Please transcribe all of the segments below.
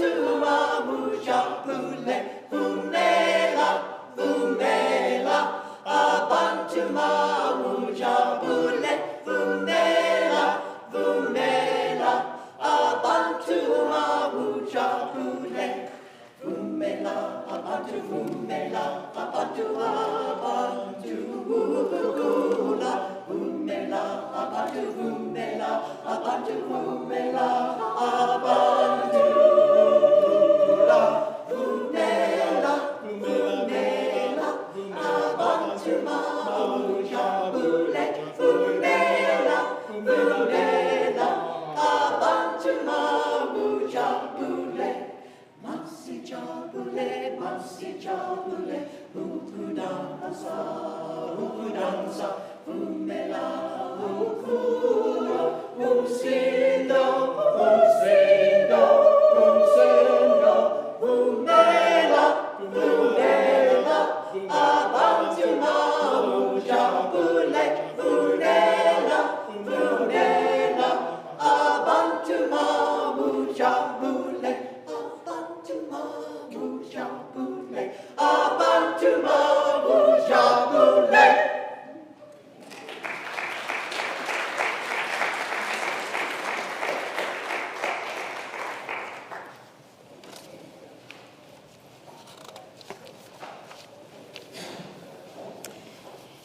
Abantuma Mujapule, Fumela, Fumela, Abantuma Mujapule, Fumela, Fumela, Abantuma Mujapule, Fumela, Abantu, Fumela, Abantu, Abantu, Fumela, Fumela, Abantu, Fumela, Abantu, Fumela, Abantu.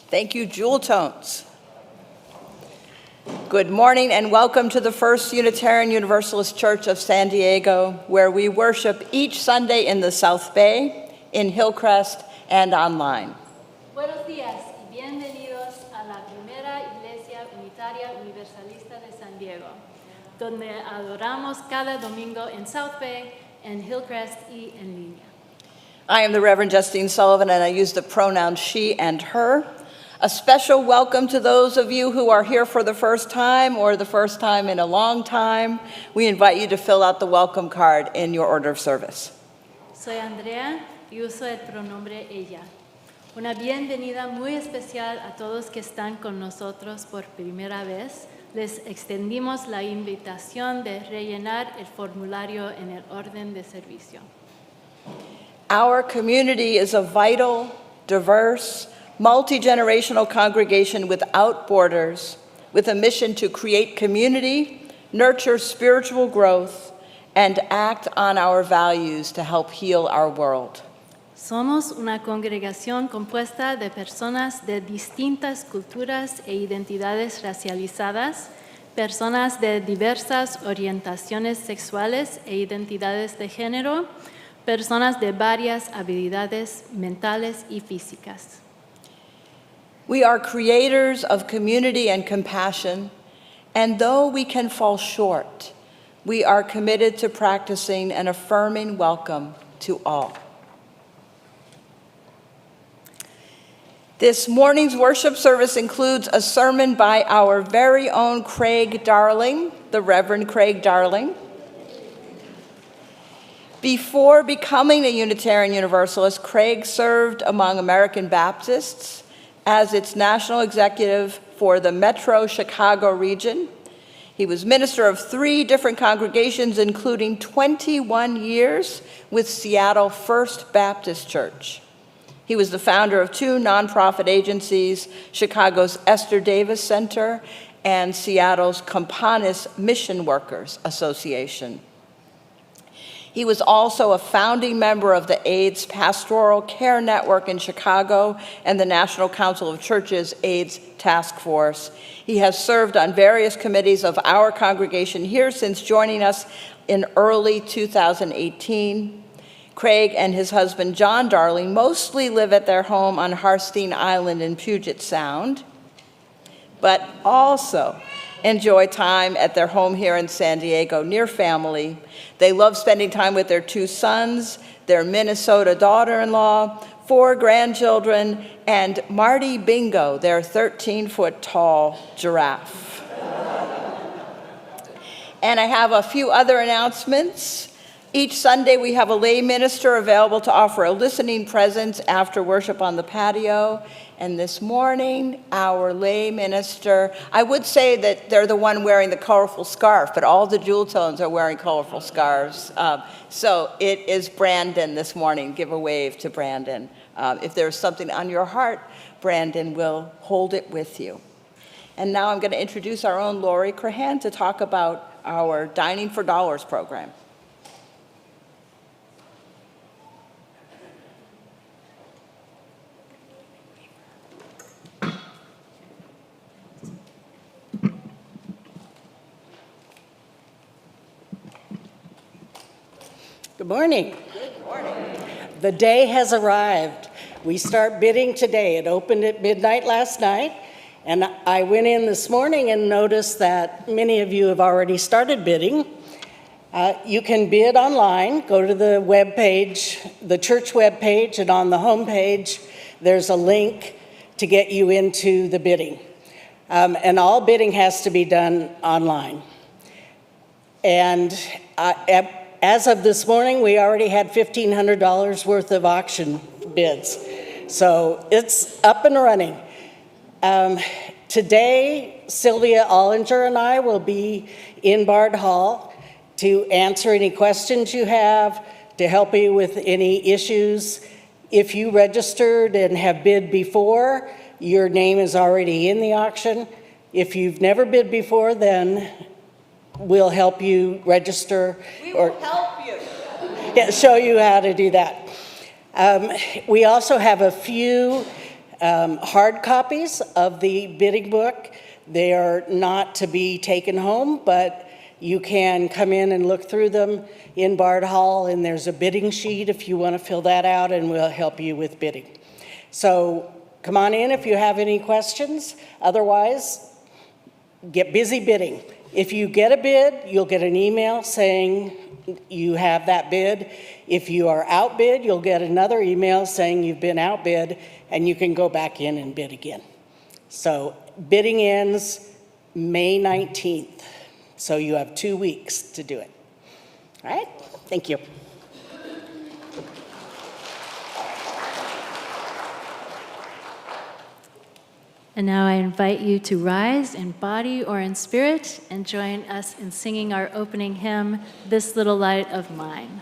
Thank you, Jewel Tones. Good morning and welcome to the First Unitarian Universalist Church of San Diego, where we worship each Sunday in the South Bay, in Hillcrest, and online. Buenos días y bienvenidos a la primera Iglesia Unitaria Universalista de San Diego, donde adoramos cada domingo en South Bay, en Hillcrest y en línea. I am the Reverend Justine Sullivan, and I use the pronouns she and her. A special welcome to those of you who are here for the first time or the first time in a long time. We invite you to fill out the welcome card in your order of service. Soy Andrea y uso el pronombre ella. Una bienvenida muy especial a todos que están con nosotros por primera vez. Les extendimos la invitación de rellenar el formulario en el orden de servicio. Our community is a vital, diverse, multi-generational congregation without borders, with a mission to create community, nurture spiritual growth, and act on our values to help heal our world. Somos una congregación compuesta de personas de distintas culturas e identidades racializadas, personas de diversas orientaciones sexuales e identidades de género, personas de varias habilidades mentales y físicas. We are creators of community and compassion, and though we can fall short, we are committed to practicing an affirming welcome to all. This morning's worship service includes a sermon by our very own Craig Darling, the Reverend Craig Darling. Before becoming a Unitarian Universalist, Craig served among American Baptists as its national executive for the Metro Chicago region. He was minister of 3 different congregations, including 21 years with Seattle First Baptist Church. He was the founder of 2 nonprofit agencies, Chicago's Esther Davis Center and Seattle's Companis Mission Workers Association. He was also a founding member of the AIDS Pastoral Care Network in Chicago and the National Council of Churches AIDS Task Force. He has served on various committees of our congregation here since joining us in early 2018. Craig and his husband, John Darling, mostly live at their home on Harstein Island in Puget Sound, but also enjoy time at their home here in San Diego, near family. They love spending time with their 2 sons, their Minnesota daughter-in-law, 4 grandchildren, and Marty Bingo, their 13-foot-tall giraffe. And I have a few other announcements. Each Sunday, we have a lay minister available to offer a listening presence after worship on the patio. And this morning, our lay minister, I would say that they're the one wearing the colorful scarf, but all the jewel tones are wearing colorful scarves. So it is Brandon this morning. Give a wave to Brandon. If there's something on your heart, Brandon will hold it with you. And now I'm going to introduce our own Lori Crahan to talk about our Dining for Dollars program. Good morning. Good morning. The day has arrived. We start bidding today. It opened at midnight last night, and I went in this morning and noticed that many of you have already started bidding. You can bid online. Go to the web page, the church web page, and on the home page, there's a link to get you into the bidding. And all bidding has to be done online. And as of this morning, we already had $1,500 worth of auction bids. So it's up and running. Today, Sylvia Ollinger and I will be in Bard Hall to answer any questions you have, to help you with any issues. If you registered and have bid before, your name is already in the auction. If you've never bid before, then we'll help you register. We will help you. Yeah, show you how to do that. We also have a few hard copies of the bidding book. They are not to be taken home, but you can come in and look through them in Bard Hall, and there's a bidding sheet if you want to fill that out, and we'll help you with bidding. So come on in if you have any questions. Otherwise, get busy bidding. If you get a bid, you'll get an email saying you have that bid. If you are outbid, you'll get another email saying you've been outbid, and you can go back in and bid again. So bidding ends May 19th, so you have 2 weeks to do it. All right, thank you. And now I invite you to rise in body or in spirit and join us in singing our opening hymn, This Little Light of Mine.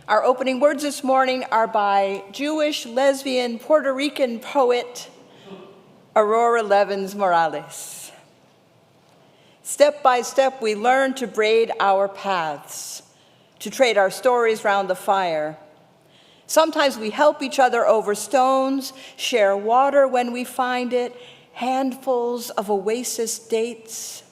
Our opening words this morning are by Jewish, lesbian, Puerto Rican poet Aurora Levins Morales. Step by step, we learn to braid our paths, to trade our stories round the fire. Sometimes we help each other over stones, share water when we find it, handfuls of oasis dates.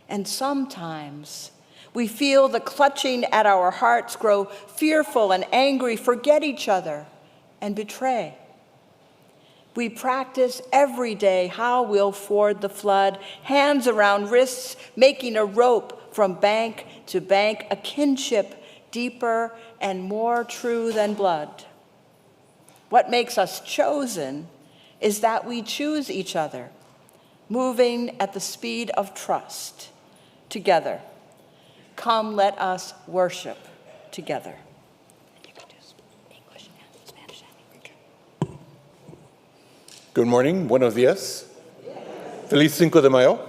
And sometimes we feel the clutching at our hearts grow fearful and angry, forget each other, and betray. We practice every day how we'll ford the flood, hands around wrists, making a rope from bank to bank, a kinship deeper and more true than blood. What makes us chosen is that we choose each other, moving at the speed of trust together. Come, let us worship together. Good morning, buenos días. Feliz 5 de Mayo.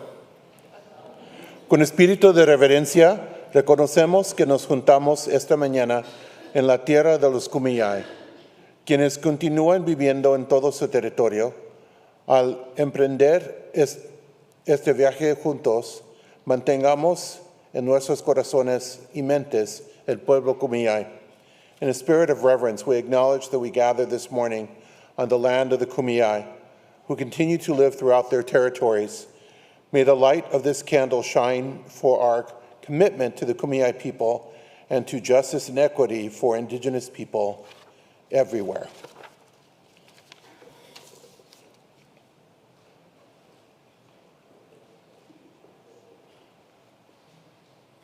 Con espíritu de reverencia, reconocemos que nos juntamos esta mañana en la tierra de los Kumeyaay, quienes continúan viviendo en todo su territorio. Al emprender este viaje juntos, mantengamos en nuestros corazones y mentes el pueblo Kumeyaay. In a spirit of reverence, we acknowledge that we gather this morning on the land of the Kumeyaay, who continue to live throughout their territories. May the light of this candle shine for our commitment to the Kumeyaay people and to justice and equity for Indigenous people everywhere.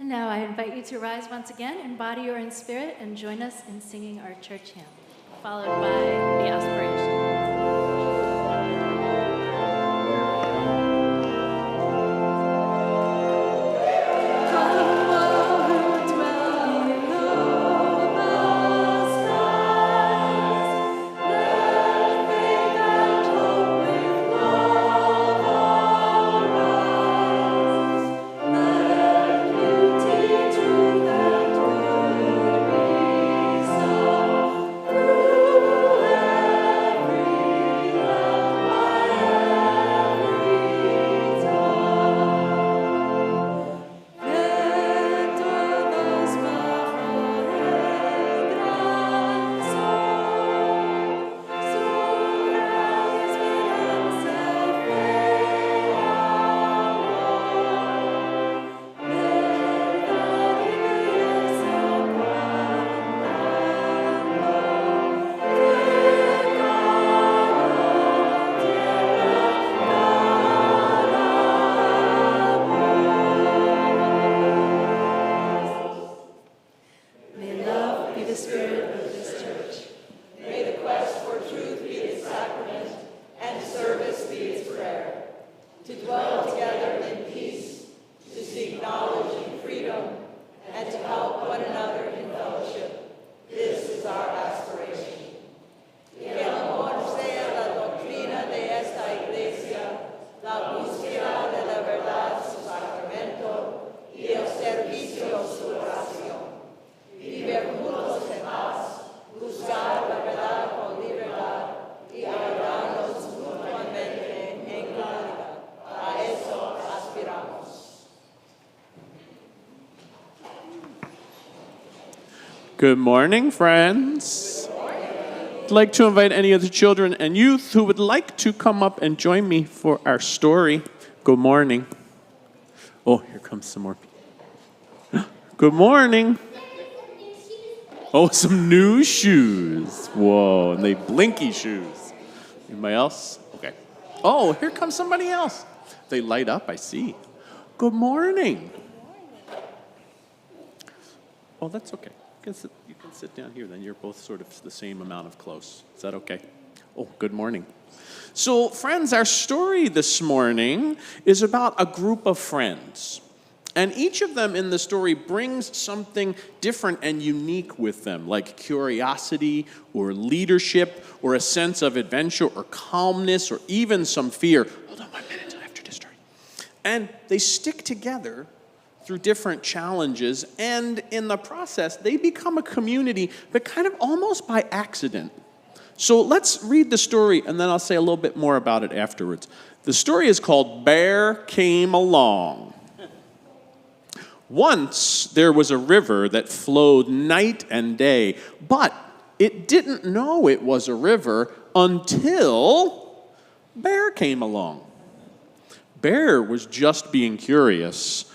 And now I invite you to rise once again in body or in spirit and join us in singing our church hymn, followed by the aspiration. Good morning, friends. I'd like to invite any of the children and youth who would like to come up and join me for our story. Good morning. Oh, here comes some more people. Good morning. Oh, some new shoes. Whoa, and they blinky shoes. Anybody else? Okay. Oh, here comes somebody else. They light up, I see. Good morning. Oh, that's okay. You can sit down here, then you're both sort of the same amount of close. Is that okay? Oh, good morning. So, friends, our story this morning is about a group of friends. And each of them in the story brings something different and unique with them, like curiosity or leadership or a sense of adventure or calmness or even some fear. Hold on 1 minute after this story. And they stick together through different challenges, and in the process, they become a community, but kind of almost by accident. So let's read the story, and then I'll say a little bit more about it afterwards. The story is called Bear Came Along. Once there was a river that flowed night and day, but it didn't know it was a river until Bear came along. Bear was just being curious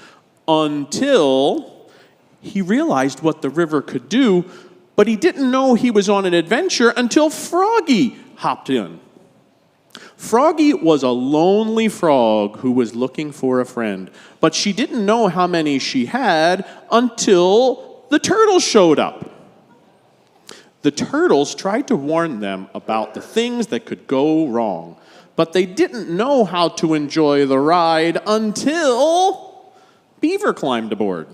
until he realized what the river could do, but he didn't know he was on an adventure until Froggy hopped in. Froggy was a lonely frog who was looking for a friend, but she didn't know how many she had until the turtles showed up. The turtles tried to warn them about the things that could go wrong, but they didn't know how to enjoy the ride until Beaver climbed aboard.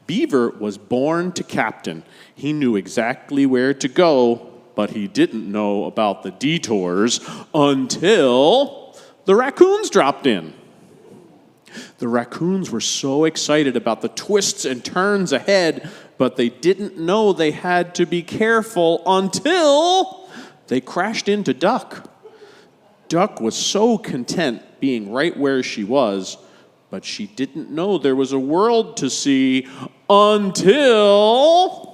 Beaver was born to captain. He knew exactly where to go, but he didn't know about the detours until the raccoons dropped in. The raccoons were so excited about the twists and turns ahead, but they didn't know they had to be careful until they crashed into Duck. Duck was so content being right where she was, but she didn't know there was a world to see until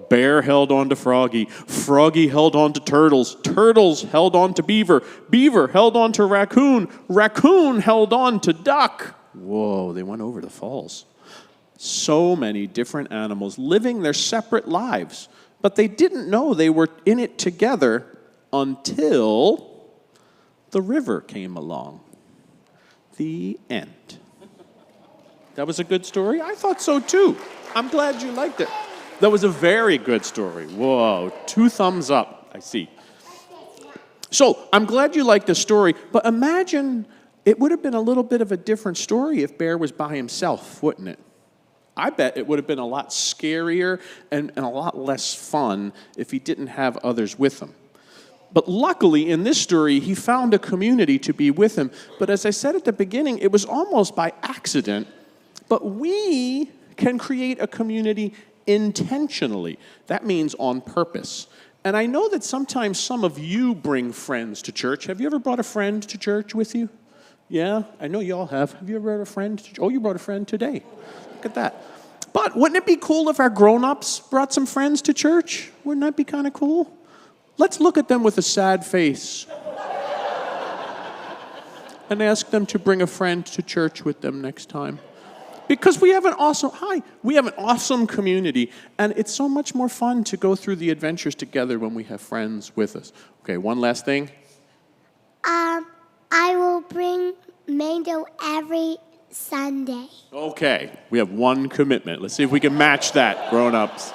Bear held on to Froggy. Froggy held on to Turtles. Turtles held on to Beaver. Beaver held on to Raccoon. Raccoon held on to Duck. Whoa, they went over the falls. So many different animals living their separate lives, but they didn't know they were in it together until the river came along. The end. That was a good story? I thought so too. I'm glad you liked it. That was a very good story. Whoa, 2 thumbs up, I see. So, I'm glad you liked the story, but imagine it would have been a little bit of a different story if Bear was by himself, wouldn't it? I bet it would have been a lot scarier and a lot less fun if he didn't have others with him. But luckily, in this story, he found a community to be with him. But as I said at the beginning, it was almost by accident. But we can create a community intentionally. That means on purpose. And I know that sometimes some of you bring friends to church. Have you ever brought a friend to church with you? Yeah, I know you all have. Have you ever brought a friend to church? Oh, you brought a friend today. Look at that. But wouldn't it be cool if our grown-ups brought some friends to church? Wouldn't that be kind of cool? Let's look at them with a sad face and ask them to bring a friend to church with them next time. Because we have an awesome community, and it's so much more fun to go through the adventures together when we have friends with us. Okay, one last thing. I will bring mango every Sunday. Okay, we have one commitment. Let's see if we can match that, grown-ups.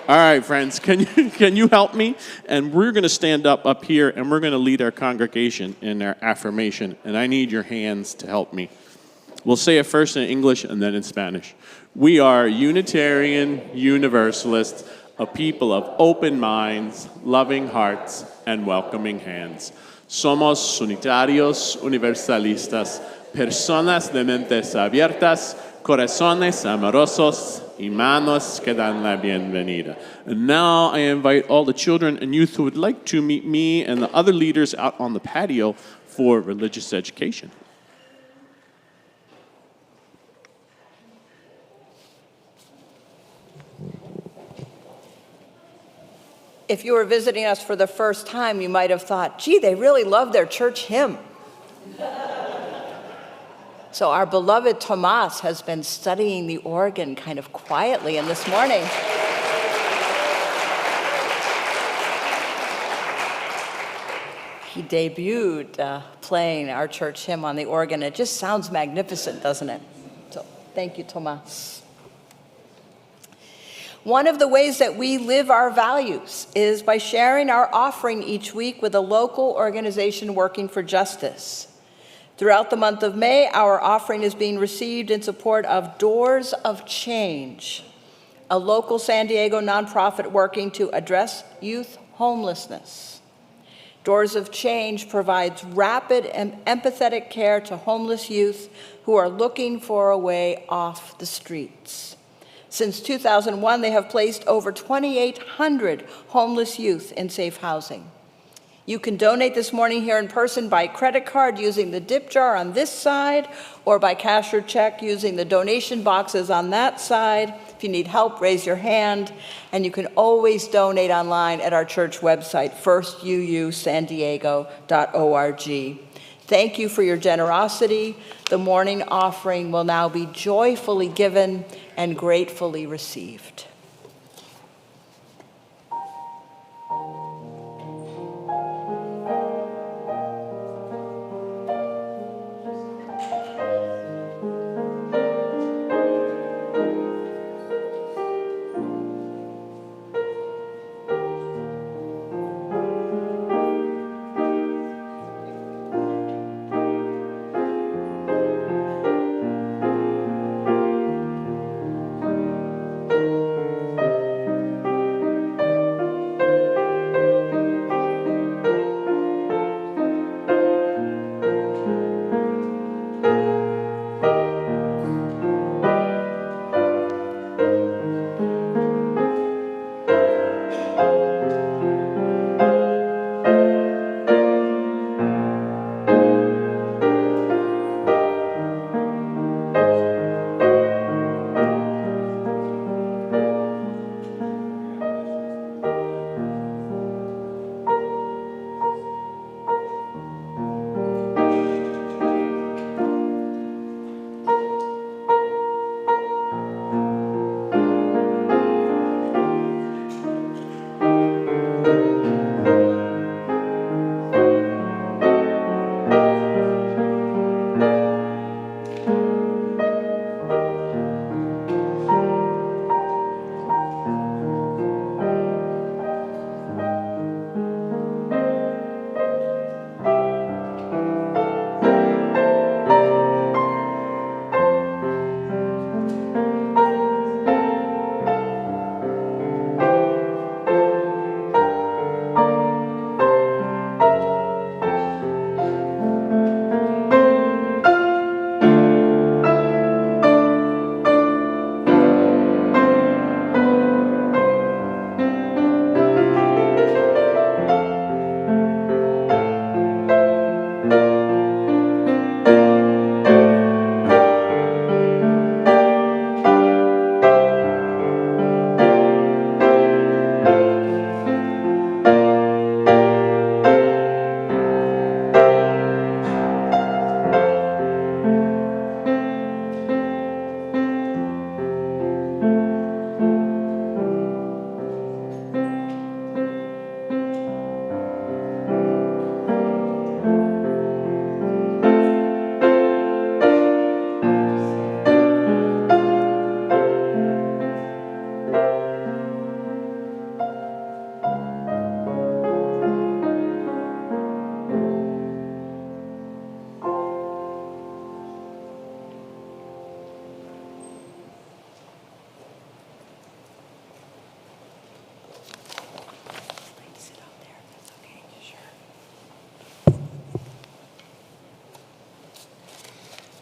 All right, friends, can you help me? And we're going to stand up here, and we're going to lead our congregation in our affirmation, and I need your hands to help me. We'll say it first in English and then in Spanish. We are Unitarian Universalists, a people of open minds, loving hearts, and welcoming hands. Somos unitarios universalistas, personas de mentes abiertas, corazones amorosos, y manos que dan la bienvenida. And now I invite all the children and youth who would like to meet me and the other leaders out on the patio for religious education. If you were visiting us for the first time, you might have thought, gee, they really love their church hymn. So our beloved Tomas has been studying the organ kind of quietly, and this morning, he debuted playing our church hymn on the organ. It just sounds magnificent, doesn't it? So thank you, Tomas. One of the ways that we live our values is by sharing our offering each week with a local organization working for justice. Throughout the month of May, our offering is being received in support of Doors of Change, a local San Diego nonprofit working to address youth homelessness. Doors of Change provides rapid and empathetic care to homeless youth who are looking for a way off the streets. Since 2001, they have placed over 2,800 homeless youth in safe housing. You can donate this morning here in person by credit card using the dip jar on this side or by cash or check using the donation boxes on that side. If you need help, raise your hand, and you can always donate online at our church website, firstuusandiego.org. Thank you for your generosity. The morning offering will now be joyfully given and gratefully received.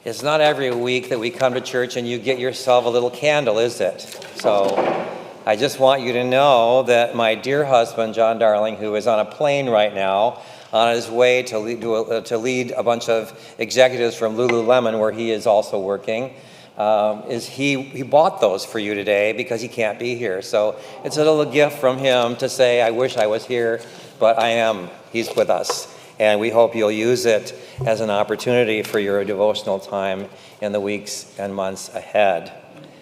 It's not every week that we come to church and you get yourself a little candle, is it? So I just want you to know that my dear husband, John Darling, who is on a plane right now, on his way to lead a bunch of executives from Lululemon, where he is also working, he bought those for you today because he can't be here. So it's a little gift from him to say, I wish I was here, but I am. He's with us. And we hope you'll use it as an opportunity for your devotional time in the weeks and months ahead.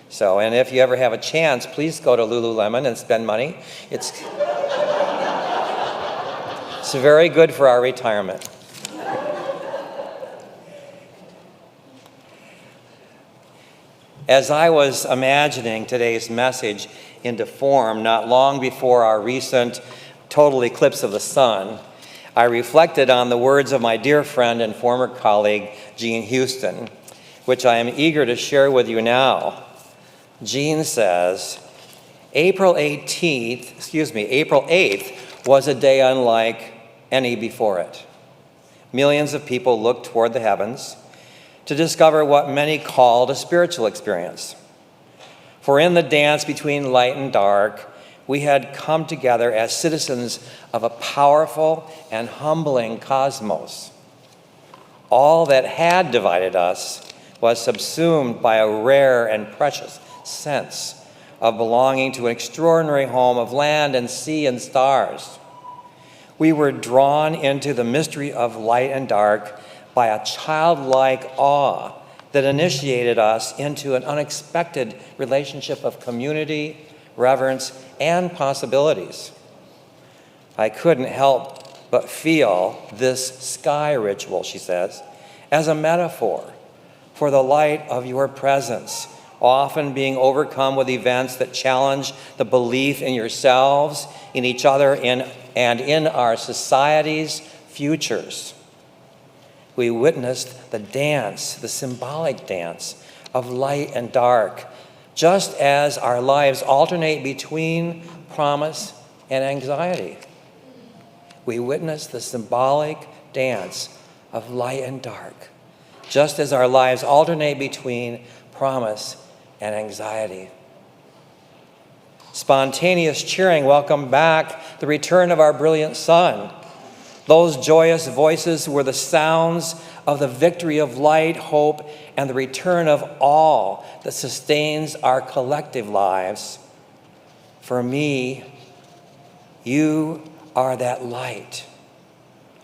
So, and if you ever have a chance, please go to Lululemon and spend money. It's very good for our retirement. As I was imagining today's message into form, not long before our recent total eclipse of the sun, I reflected on the words of my dear friend and former colleague, Jean Houston, which I am eager to share with you now. Jean says, April 8th was a day unlike any before it. Millions of people looked toward the heavens to discover what many called a spiritual experience. For in the dance between light and dark, we had come together as citizens of a powerful and humbling cosmos. All that had divided us was subsumed by a rare and precious sense of belonging to an extraordinary home of land and sea and stars. We were drawn into the mystery of light and dark by a childlike awe that initiated us into an unexpected relationship of community, reverence, and possibilities. I couldn't help but feel this sky ritual, she says, as a metaphor for the light of your presence, often being overcome with events that challenge the belief in yourselves, in each other, and in our society's futures. We witnessed the dance, the symbolic dance of light and dark, just as our lives alternate between promise and anxiety. We witnessed the symbolic dance of light and dark, just as our lives alternate between promise and anxiety. Spontaneous cheering welcomed back the return of our brilliant sun. Those joyous voices were the sounds of the victory of light, hope, and the return of all that sustains our collective lives. For me, you are that light,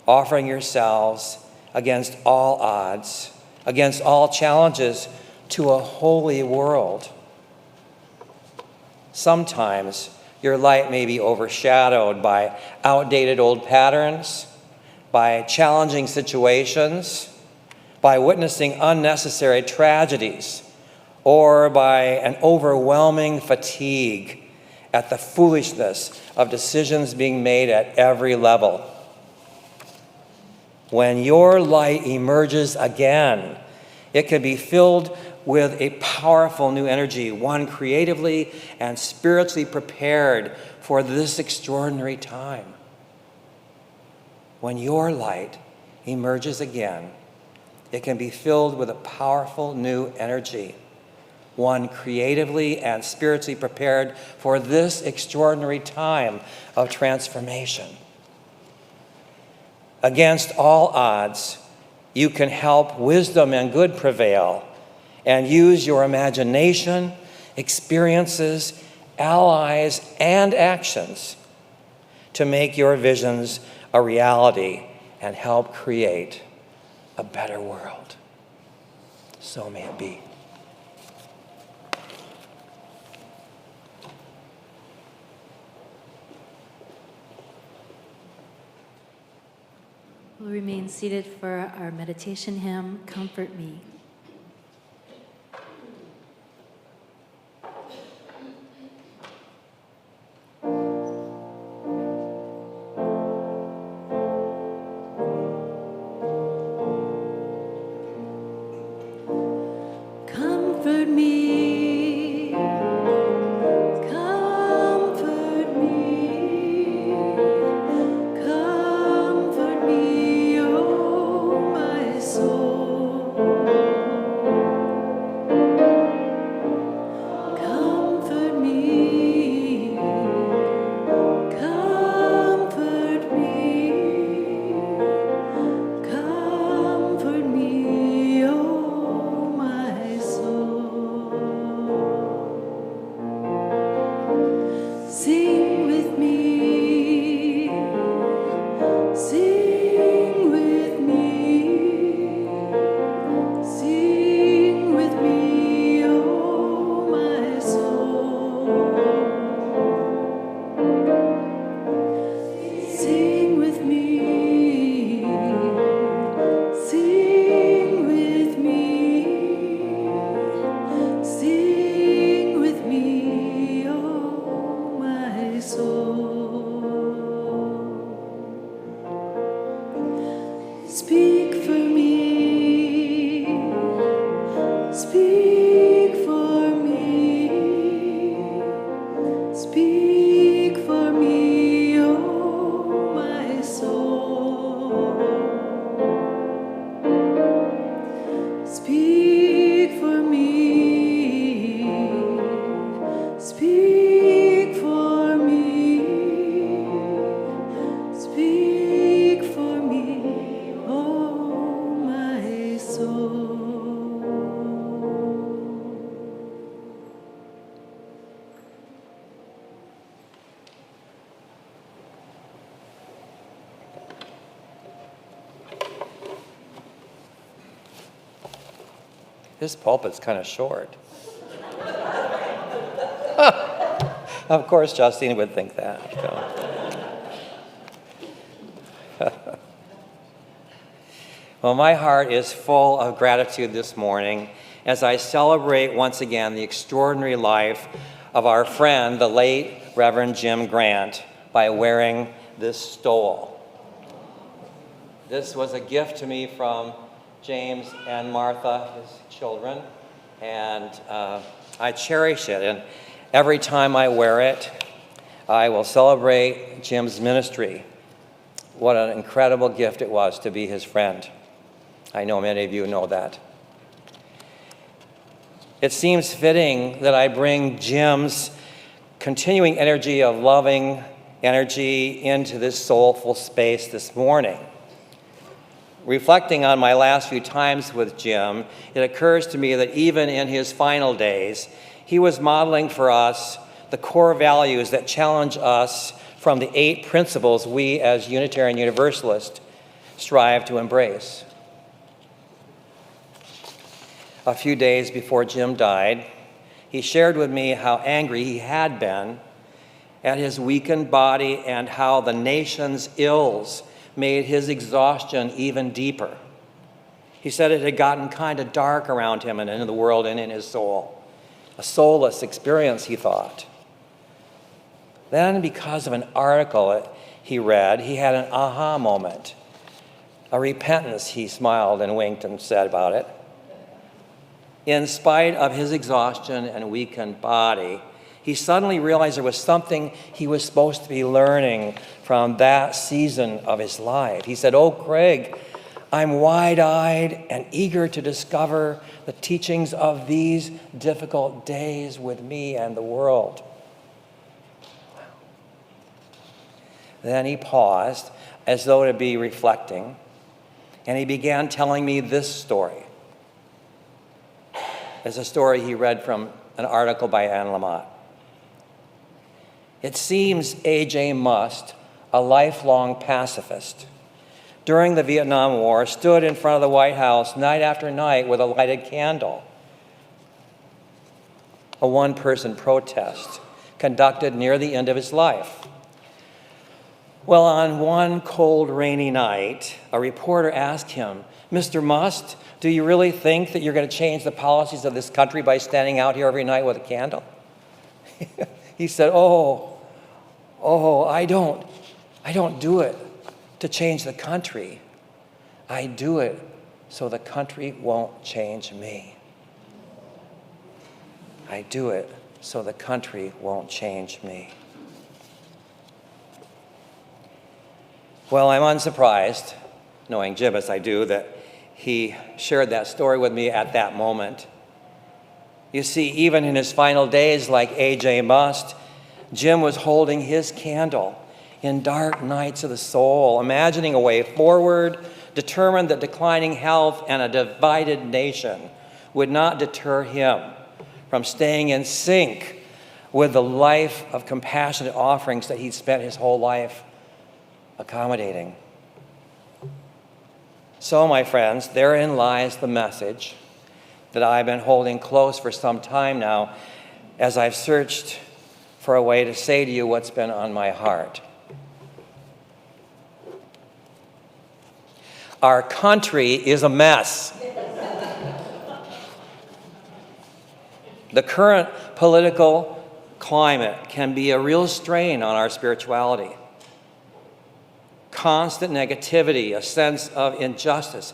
offering yourselves against all odds, against all challenges, to a holy world. Sometimes your light may be overshadowed by outdated old patterns, by challenging situations, by witnessing unnecessary tragedies, or by an overwhelming fatigue at the foolishness of decisions being made at every level. When your light emerges again, it can be filled with a powerful new energy, one creatively and spiritually prepared for this extraordinary time. When your light emerges again, it can be filled with a powerful new energy, one creatively and spiritually prepared for this extraordinary time of transformation. Against all odds, you can help wisdom and good prevail and use your imagination, experiences, allies, and actions to make your visions a reality and help create a better world. So may it be. We'll remain seated for our meditation hymn, Comfort Me. Comfort me, comfort me, comfort me, oh my soul. Comfort me, comfort me, comfort me, oh my soul. Sing with me, sing with me, sing with me, oh my soul. Sing with me, sing with me, sing with me, oh my soul. Speak for me, speak for me, speak for me, oh my soul. Speak for me, speak for me, speak for me, oh This pulpit's kind of short. Of course, Justine would think that. So. Well, my heart is full of gratitude this morning as I celebrate once again the extraordinary life of our friend, the late Reverend Jim Grant, by wearing this stole. This was a gift to me from James and Martha, his children, and I cherish it. And every time I wear it, I will celebrate Jim's ministry. What an incredible gift it was to be his friend. I know many of you know that. It seems fitting that I bring Jim's continuing energy of loving energy into this soulful space this morning. Reflecting on my last few times with Jim, it occurs to me that even in his final days, he was modeling for us the core values that challenge us from the 8 principles we as Unitarian Universalists strive to embrace. A few days before Jim died, he shared with me how angry he had been at his weakened body and how the nation's ills made his exhaustion even deeper. He said it had gotten kind of dark around him and in the world and in his soul. A soulless experience, he thought. Then, because of an article he read, he had an aha moment. A repentance, he smiled and winked and said about it. In spite of his exhaustion and weakened body, he suddenly realized there was something he was supposed to be learning from that season of his life. He said, "Oh, Craig, I'm wide-eyed and eager to discover the teachings of these difficult days with me and the world." Then he paused, as though to be reflecting, and he began telling me this story. It's a story he read from an article by Anne Lamott. It seems A.J. Must, a lifelong pacifist, during the Vietnam War, stood in front of the White House night after night with a lighted candle. A one-person protest conducted near the end of his life. Well, on one cold, rainy night, a reporter asked him, "Mr. Must, do you really think that you're going to change the policies of this country by standing out here every night with a candle?" He said, I don't do it to change the country. I do it so the country won't change me. I do it so the country won't change me. Well, I'm unsurprised, knowing Jim as I do, that he shared that story with me at that moment. You see, even in his final days, like A.J. Must, Jim was holding his candle in dark nights of the soul, imagining a way forward, determined that declining health and a divided nation would not deter him from staying in sync with the life of compassionate offerings that he'd spent his whole life accommodating. So, my friends, therein lies the message that I've been holding close for some time now as I've searched for a way to say to you what's been on my heart. Our country is a mess. The current political climate can be a real strain on our spirituality. Constant negativity, a sense of injustice,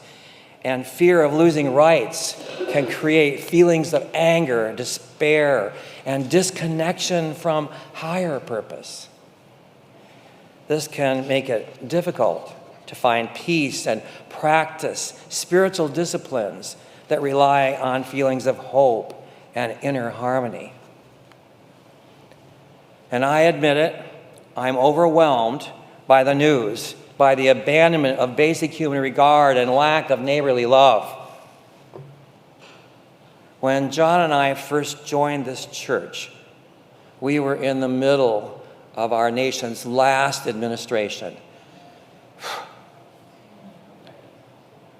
and fear of losing rights can create feelings of anger, despair, and disconnection from higher purpose. This can make it difficult to find peace and practice spiritual disciplines that rely on feelings of hope and inner harmony. And I admit it, I'm overwhelmed by the news, by the abandonment of basic human regard and lack of neighborly love. When John and I first joined this church, we were in the middle of our nation's last administration.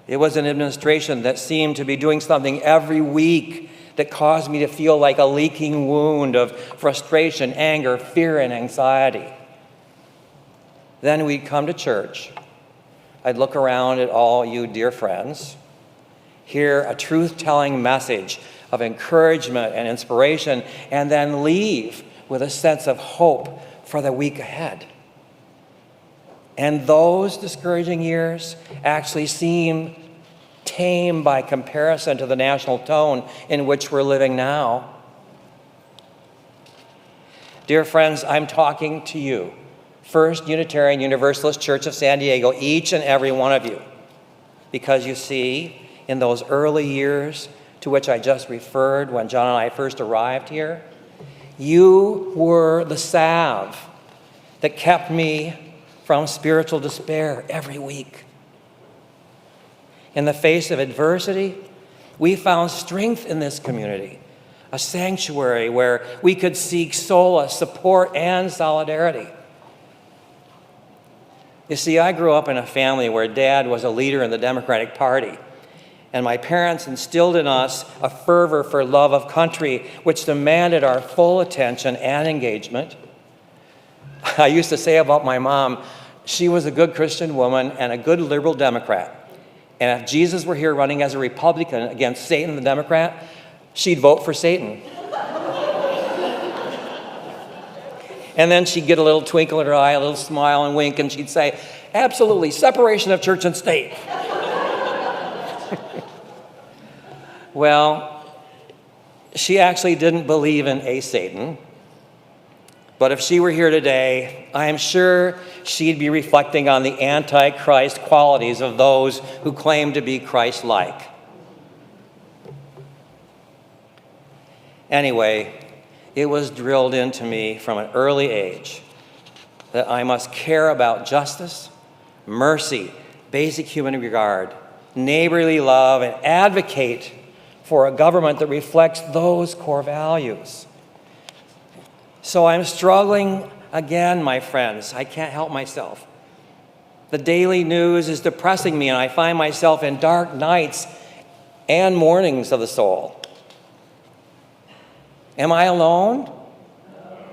It was an administration that seemed to be doing something every week that caused me to feel like a leaking wound of frustration, anger, fear, and anxiety. Then we'd come to church. I'd look around at all you dear friends, hear a truth-telling message of encouragement and inspiration, and then leave with a sense of hope for the week ahead. And those discouraging years actually seem tame by comparison to the national tone in which we're living now. Dear friends, I'm talking to you, First Unitarian Universalist Church of San Diego, each and every one of you, because you see, in those early years to which I just referred when John and I first arrived here, you were the salve that kept me from spiritual despair every week. In the face of adversity, we found strength in this community, a sanctuary where we could seek solace, support, and solidarity. You see, I grew up in a family where Dad was a leader in the Democratic Party, and my parents instilled in us a fervor for love of country which demanded our full attention and engagement. I used to say about my mom, she was a good Christian woman and a good liberal Democrat. And if Jesus were here running as a Republican against Satan the Democrat, she'd vote for Satan. And then she'd get a little twinkle in her eye, a little smile and wink, and she'd say, absolutely, separation of church and state. Well, she actually didn't believe in a Satan. But if she were here today, I am sure she'd be reflecting on the Antichrist qualities of those who claim to be Christ-like. Anyway, it was drilled into me from an early age that I must care about justice, mercy, basic human regard, neighborly love, and advocate for a government that reflects those core values. So I'm struggling again, my friends. I can't help myself. The daily news is depressing me, and I find myself in dark nights and mornings of the soul. Am I alone?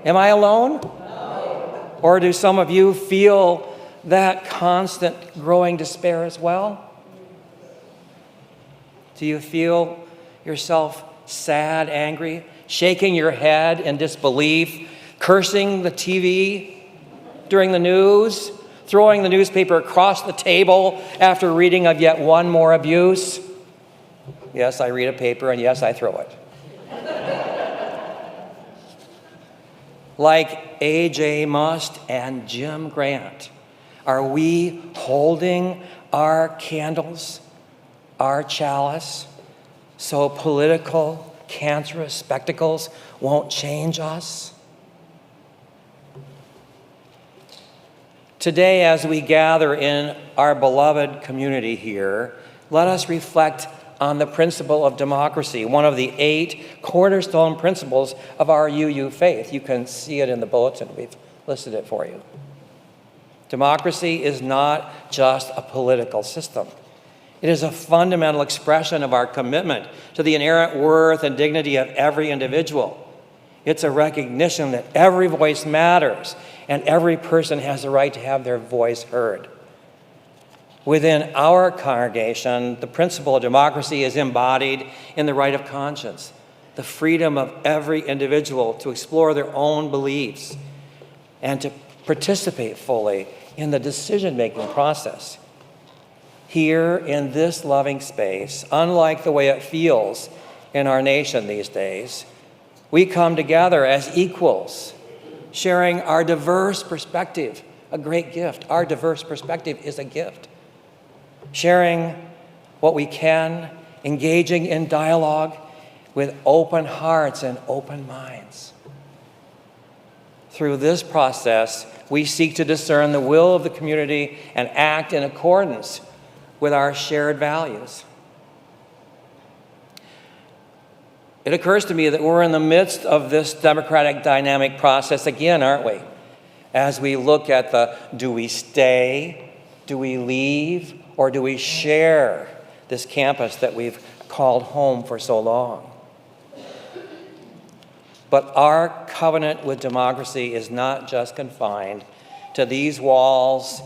Am I alone? No. Or do some of you feel that constant growing despair as well? Do you feel yourself sad, angry, shaking your head in disbelief, cursing the TV during the news, throwing the newspaper across the table after reading of yet one more abuse? Yes, I read a paper, and yes, I throw it. Like A.J. Must and Jim Grant, are we holding our candles, our chalice, so political, cancerous spectacles won't change us? Today, as we gather in our beloved community here, let us reflect on the principle of democracy, one of the 8 cornerstone principles of our UU faith. You can see it in the bulletin. We've listed it for you. Democracy is not just a political system. It is a fundamental expression of our commitment to the inherent worth and dignity of every individual. It's a recognition that every voice matters and every person has the right to have their voice heard. Within our congregation, the principle of democracy is embodied in the right of conscience, the freedom of every individual to explore their own beliefs and to participate fully in the decision-making process. Here in this loving space, unlike the way it feels in our nation these days, we come together as equals, sharing our diverse perspective, a great gift. Our diverse perspective is a gift. Sharing what we can, engaging in dialogue with open hearts and open minds. Through this process, we seek to discern the will of the community and act in accordance with our shared values. It occurs to me that we're in the midst of this democratic dynamic process again, aren't we? As we look at the do we stay, do we leave, or do we share this campus that we've called home for so long. But our covenant with democracy is not just confined to these walls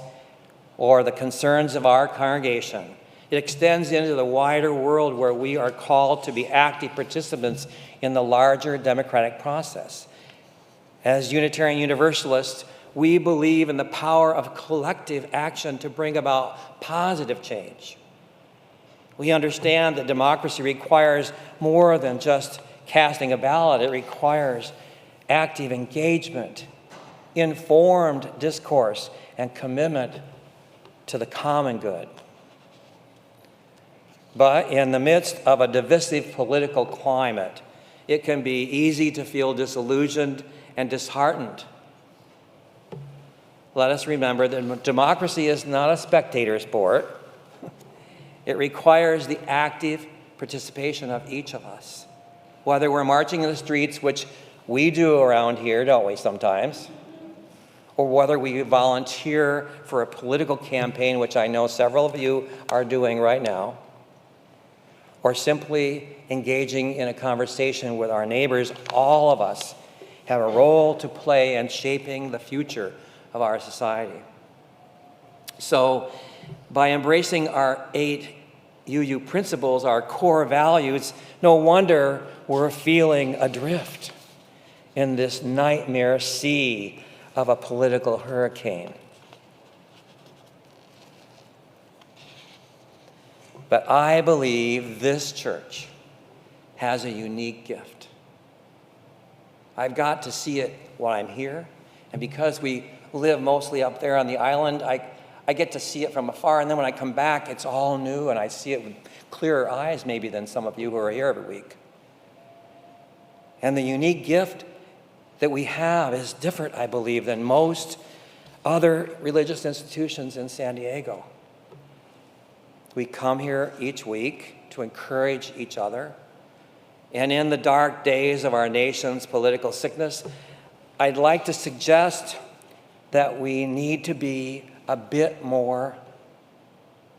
or the concerns of our congregation. It extends into the wider world where we are called to be active participants in the larger democratic process. As Unitarian Universalists, we believe in the power of collective action to bring about positive change. We understand that democracy requires more than just casting a ballot. It requires active engagement, informed discourse, and commitment to the common good. But in the midst of a divisive political climate, it can be easy to feel disillusioned and disheartened. Let us remember that democracy is not a spectator sport. It requires the active participation of each of us. Whether we're marching in the streets, which we do around here, don't we, sometimes? Or whether we volunteer for a political campaign, which I know several of you are doing right now, or simply engaging in a conversation with our neighbors, all of us have a role to play in shaping the future of our society. So, by embracing our 8 UU principles, our core values, no wonder we're feeling adrift in this nightmare sea of a political hurricane. But I believe this church has a unique gift. I've got to see it while I'm here, and because we live mostly up there on the island, I get to see it from afar, and then when I come back, it's all new, and I see it with clearer eyes maybe than some of you who are here every week. And the unique gift that we have is different, I believe, than most other religious institutions in San Diego. We come here each week to encourage each other. And in the dark days of our nation's political sickness, I'd like to suggest that we need to be a bit more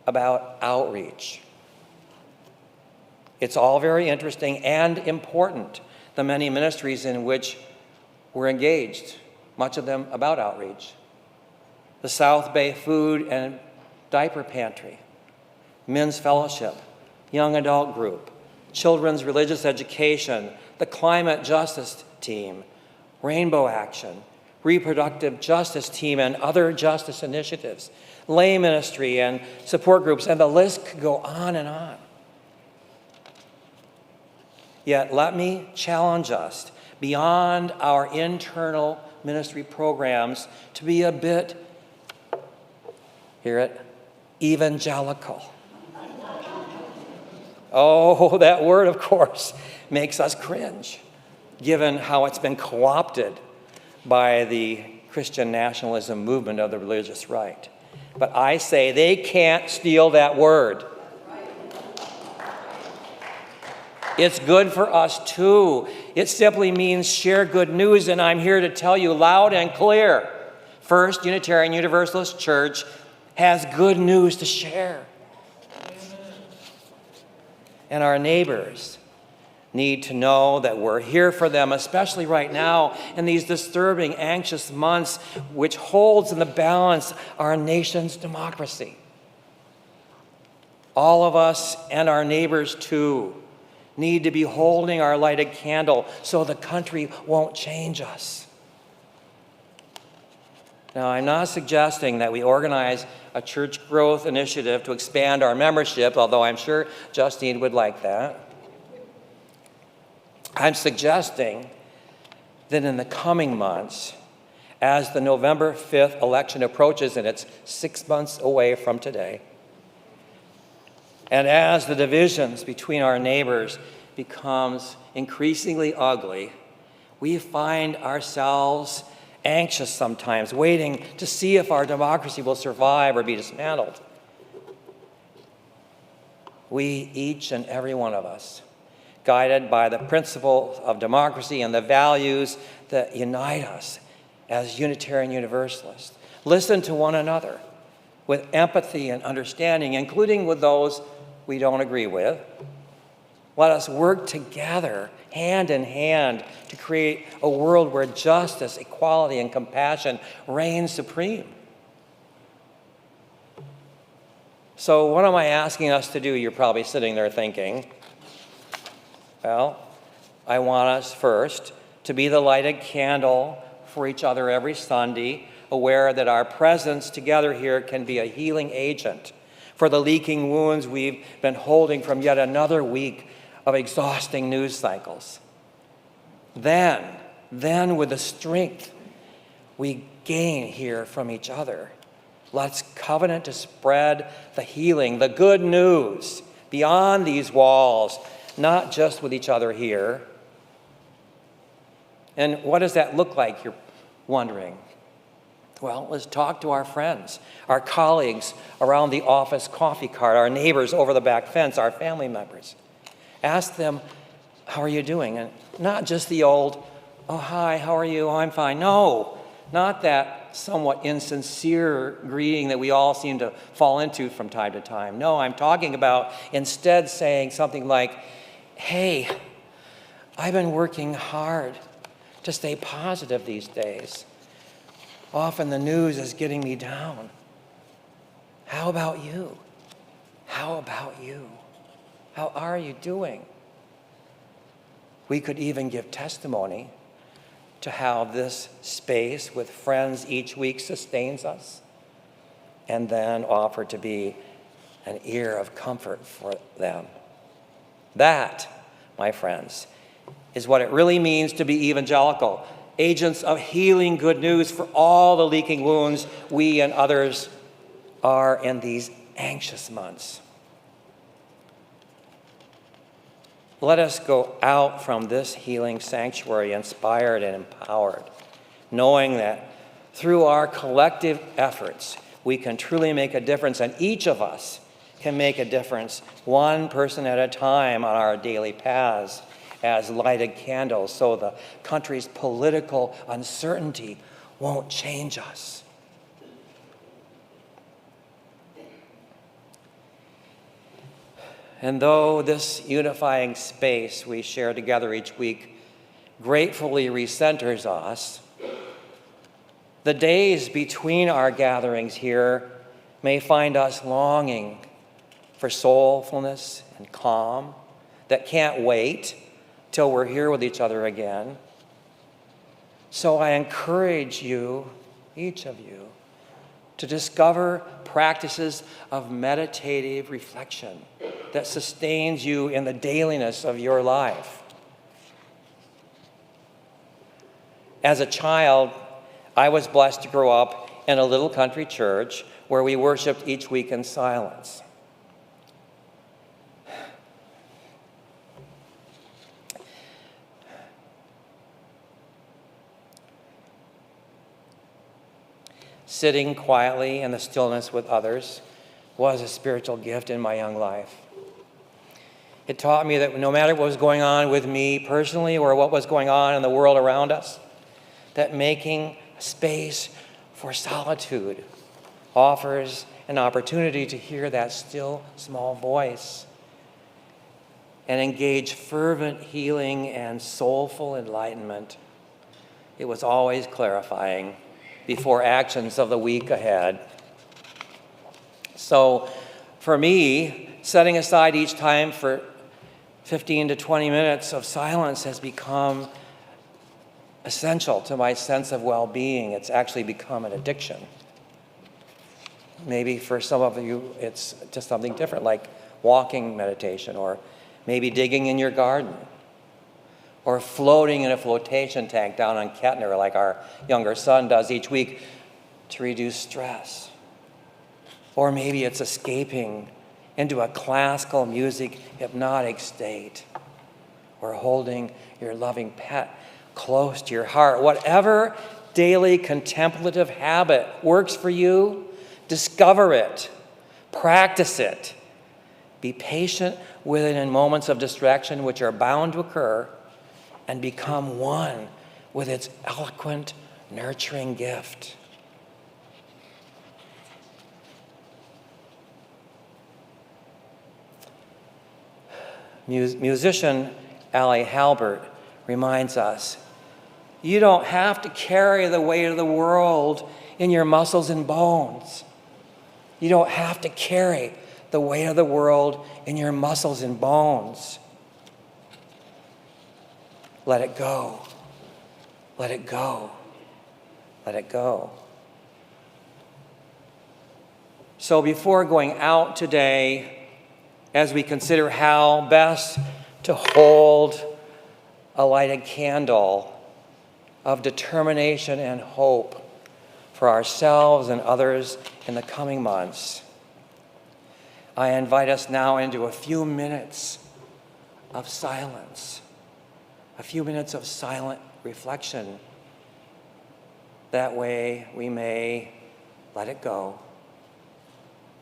about outreach. It's all very interesting and important, the many ministries in which we're engaged, much of them about outreach. The South Bay Food and Diaper Pantry, Men's Fellowship, Young Adult Group, Children's Religious Education, the Climate Justice Team, Rainbow Action, Reproductive Justice Team, and other justice initiatives, lay ministry and support groups, and the list could go on and on. Yet let me challenge us beyond our internal ministry programs to be a bit, hear it, evangelical. Oh, that word, of course, makes us cringe, given how it's been co-opted by the Christian nationalism movement of the religious right. But I say they can't steal that word. It's good for us too. It simply means share good news, and I'm here to tell you loud and clear, First Unitarian Universalist Church has good news to share. And our neighbors need to know that we're here for them, especially right now in these disturbing, anxious months, which holds in the balance our nation's democracy. All of us and our neighbors too need to be holding our lighted candle so the country won't change us. Now, I'm not suggesting that we organize a church growth initiative to expand our membership, although I'm sure Justine would like that. I'm suggesting that in the coming months, as the November 5th election approaches, and it's 6 months away from today, and as the divisions between our neighbors becomes increasingly ugly, we find ourselves anxious sometimes, waiting to see if our democracy will survive or be dismantled. We, each and every one of us, guided by the principles of democracy and the values that unite us as Unitarian Universalists, listen to one another with empathy and understanding, including with those we don't agree with. Let us work together, hand in hand, to create a world where justice, equality, and compassion reign supreme. So what am I asking us to do? You're probably sitting there thinking, well, I want us first to be the lighted candle for each other every Sunday, aware that our presence together here can be a healing agent for the leaking wounds we've been holding from yet another week of exhausting news cycles. Then with the strength we gain here from each other, let's covenant to spread the healing, the good news beyond these walls, not just with each other here. And what does that look like, you're wondering? Well, let's talk to our friends, our colleagues around the office coffee cart, our neighbors over the back fence, our family members. Ask them, how are you doing? And not just the old, oh, hi, how are you? Oh, I'm fine. No, not that somewhat insincere greeting that we all seem to fall into from time to time. No, I'm talking about instead saying something like, hey, I've been working hard to stay positive these days. Often the news is getting me down. How about you? How about you? How are you doing? We could even give testimony to how this space with friends each week sustains us, and then offer to be an ear of comfort for them. That, my friends, is what it really means to be evangelical, agents of healing good news for all the leaking wounds we and others are in these anxious months. Let us go out from this healing sanctuary inspired and empowered, knowing that through our collective efforts, we can truly make a difference, and each of us can make a difference, one person at a time on our daily paths as lighted candles, so the country's political uncertainty won't change us. And though this unifying space we share together each week gratefully recenters us, the days between our gatherings here may find us longing for soulfulness and calm that can't wait till we're here with each other again. So I encourage you, each of you, to discover practices of meditative reflection that sustains you in the dailiness of your life. As a child, I was blessed to grow up in a little country church where we worshiped each week in silence. Sitting quietly in the stillness with others was a spiritual gift in my young life. It taught me that no matter what was going on with me personally or what was going on in the world around us, that making space for solitude offers an opportunity to hear that still small voice and engage fervent healing and soulful enlightenment. It was always clarifying before actions of the week ahead. So for me, setting aside each time for 15 to 20 minutes of silence has become essential to my sense of well-being. It's actually become an addiction. Maybe for some of you, it's just something different, like walking meditation, or maybe digging in your garden, or floating in a flotation tank down on Kettner like our younger son does each week to reduce stress. Or maybe it's escaping into a classical music hypnotic state, or holding your loving pet close to your heart. Whatever daily contemplative habit works for you, discover it, practice it. Be patient with it in moments of distraction which are bound to occur, and become one with its eloquent, nurturing gift. Musician Allie Halbert reminds us, you don't have to carry the weight of the world in your muscles and bones. You don't have to carry the weight of the world in your muscles and bones. Let it go. Let it go. Let it go. So before going out today, as we consider how best to hold a lighted candle of determination and hope for ourselves and others in the coming months, I invite us now into a few minutes of silence, a few minutes of silent reflection. That way we may let it go,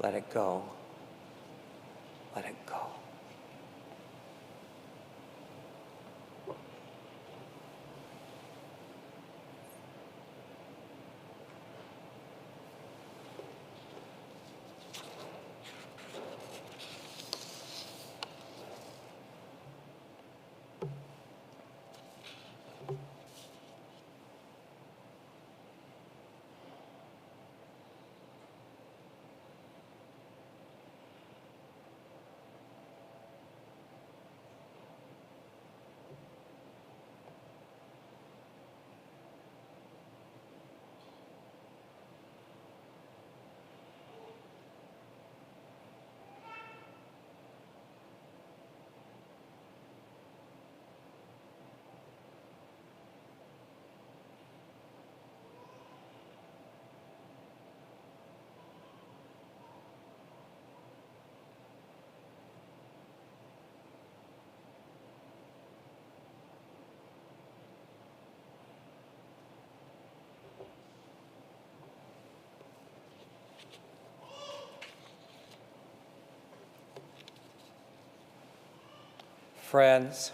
let it go, let it go. Friends,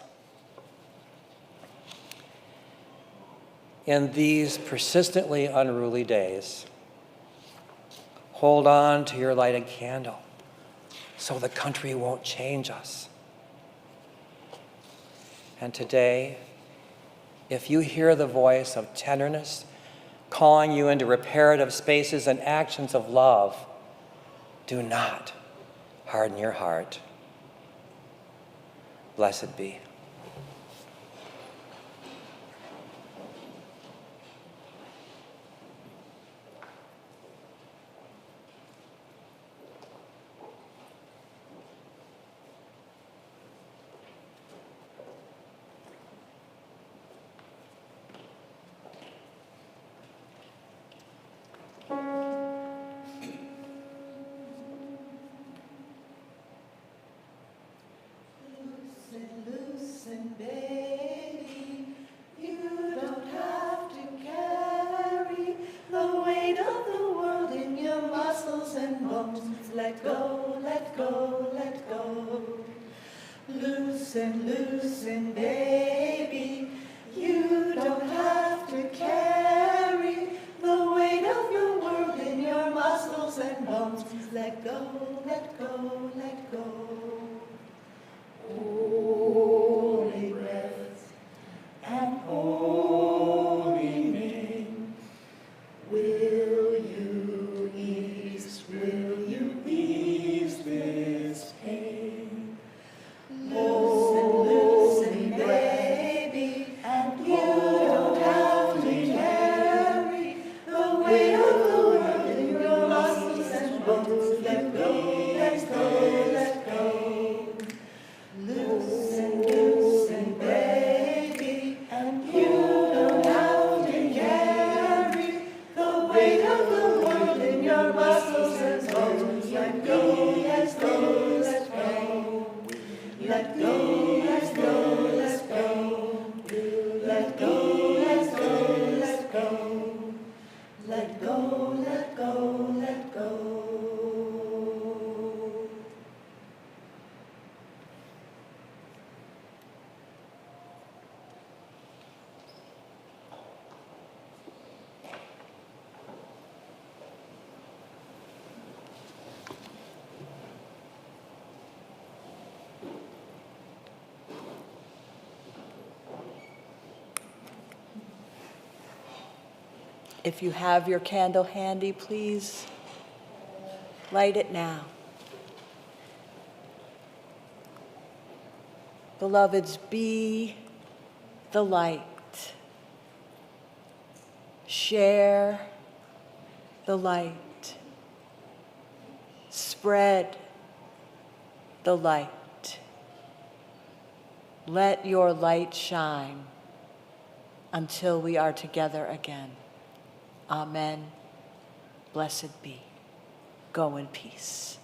in these persistently unruly days, hold on to your lighted candle so the country won't change us. And today, if you hear the voice of tenderness calling you into reparative spaces and actions of love, do not harden your heart. Blessed be. Loosen, baby, you don't have to carry the weight of the world in your muscles and bones. Let go, let go, let go. Loosen, loosen, baby, you don't have to carry the weight of your world in your muscles and bones. Let go, let go, let go. Holy breath and holy name, will you ease this pain? Loosen, baby, and you don't have to carry the weight of the world in your muscles and bones. Let go, let go, let go. Loosen, loosen, baby, and you don't have to carry the weight of the world in your muscles and bones. Let go, let go, let go. Let go, let go, let go. Let go, let go, let go. Let go, let go, let go. If you have your candle handy, please light it now. Beloveds, be the light. Share the light. Spread the light. Let your light shine until we are together again. Amen. Blessed be. Go in peace.